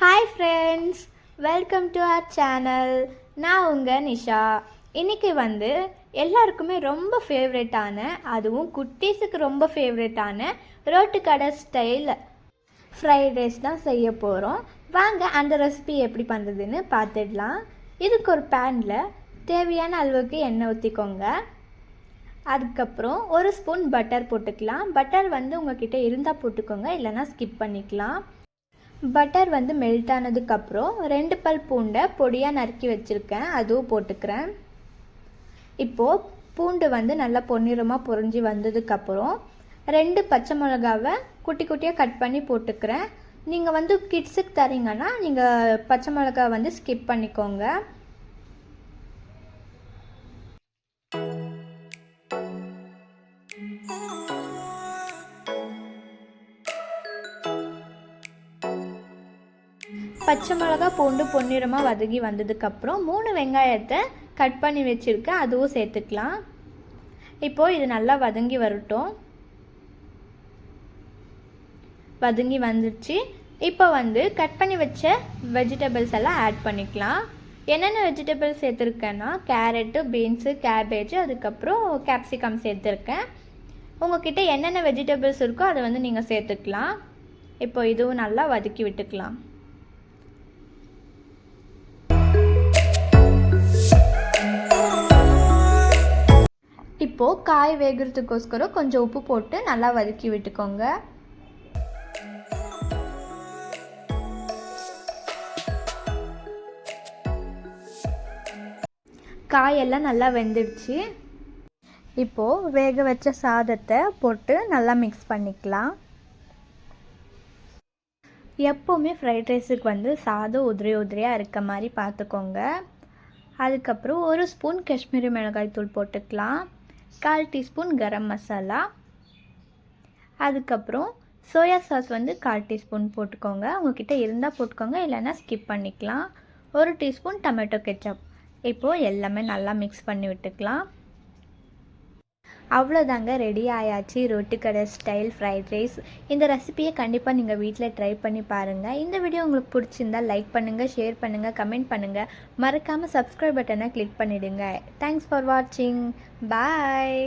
Hi friends, welcome to our channel. நான் உங்கள் நிஷா. இன்றைக்கி எல்லாருக்குமே ரொம்ப ஃபேவரட்டான, அதுவும் குட்டீஸுக்கு ரொம்ப ஃபேவரட்டான ரோட்டு கடை ஸ்டைல் ஃப்ரைட் ரைஸ் தான் செய்ய போகிறோம். வாங்க அந்த ரெசிபி எப்படி பண்ணுறதுன்னு பார்த்துடலாம். இதுக்கு ஒரு பேனில் தேவையான அளவுக்கு எண்ணெய் ஊற்றிக்கோங்க. அதுக்கப்புறம் ஒரு ஸ்பூன் பட்டர் போட்டுக்கலாம். பட்டர் உங்கள்கிட்ட இருந்தால் போட்டுக்கோங்க, இல்லைனா ஸ்கிப் பண்ணிக்கலாம். பட்டர் மெல்ட் ஆனதுக்கப்புறம் 2 பல் பூண்டை பொடியாக நறுக்கி வச்சுருக்கேன், அதுவும் போட்டுக்கிறேன். இப்போது பூண்டு நல்லா பொன்னிறமாக பொரிஞ்சு வந்ததுக்கப்புறம் 2 பச்சை மிளகாவை குட்டி குட்டியாக கட் பண்ணி போட்டுக்கிறேன். நீங்கள் கிட்ஸுக்கு தரீங்கன்னா நீங்கள் பச்சை மிளகா ஸ்கிப் பண்ணிக்கோங்க. பச்சை மிளகா பூண்டு பொன்னிறமாக வதங்கி வந்ததுக்கப்புறம் 3 வெங்காயத்தை கட் பண்ணி வச்சுருக்கேன், அதுவும் சேர்த்துக்கலாம். இப்போது இது நல்லா வதங்கி வரட்டும். வதங்கி வந்துடுச்சு. இப்போ கட் பண்ணி வச்ச வெஜிடபிள்ஸ் எல்லாம் ஆட் பண்ணிக்கலாம். என்னென்ன வெஜிடபிள்ஸ் சேர்த்துருக்கேன்னா கேரட்டு, பீன்ஸு, கேபேஜ், அதுக்கப்புறம் கேப்சிகம் சேர்த்துருக்கேன். உங்கள்கிட்ட என்னென்ன வெஜிடபிள்ஸ் இருக்கோ அதை நீங்கள் சேர்த்துக்கலாம். இப்போ இதுவும் நல்லா வதக்கி விட்டுக்கலாம். இப்போது காய் வேகிறதுக்கோஸ்கரம் கொஞ்சம் உப்பு போட்டு நல்லா வதக்கி விட்டுக்கோங்க. காயெல்லாம் நல்லா வெந்துடுச்சு. இப்போது வேக வச்ச சாதத்தை போட்டு நல்லா மிக்ஸ் பண்ணிக்கலாம். எப்போவுமே ஃப்ரைட் ரைஸுக்கு சாதம் உதிரி உதிரியாக இருக்க மாதிரி பார்த்துக்கோங்க. அதுக்கப்புறம் 1 ஸ்பூன் காஷ்மீரி மிளகாய் தூள் போட்டுக்கலாம். 1/4 டீஸ்பூன் கரம் மசாலா, அதுக்கப்புறம் சோயா சாஸ் 1/4 டீஸ்பூன் போட்டுக்கோங்க. உங்கள்கிட்ட இருந்தால் போட்டுக்கோங்க, இல்லைன்னா ஸ்கிப் பண்ணிக்கலாம். 1 டீஸ்பூன் டொமேட்டோ கெச்சப். இப்போது எல்லாமே நல்லா மிக்ஸ் பண்ணி விட்டுக்கலாம். அவ்வளோதாங்க, ரெடி ஆயாச்சு ரோட்டு கடை ஸ்டைல் ஃப்ரைட் ரைஸ். இந்த ரெசிபியை கண்டிப்பாக நீங்கள் வீட்டில் ட்ரை பண்ணி பாருங்கள். இந்த வீடியோ உங்களுக்கு பிடிச்சிருந்தால் லைக் பண்ணுங்கள், ஷேர் பண்ணுங்கள், கமெண்ட் பண்ணுங்கள். மறக்காமல் சப்ஸ்கிரைப் பட்டனை கிளிக் பண்ணிவிடுங்க. தேங்க்ஸ் ஃபார் வாட்சிங். பாய்.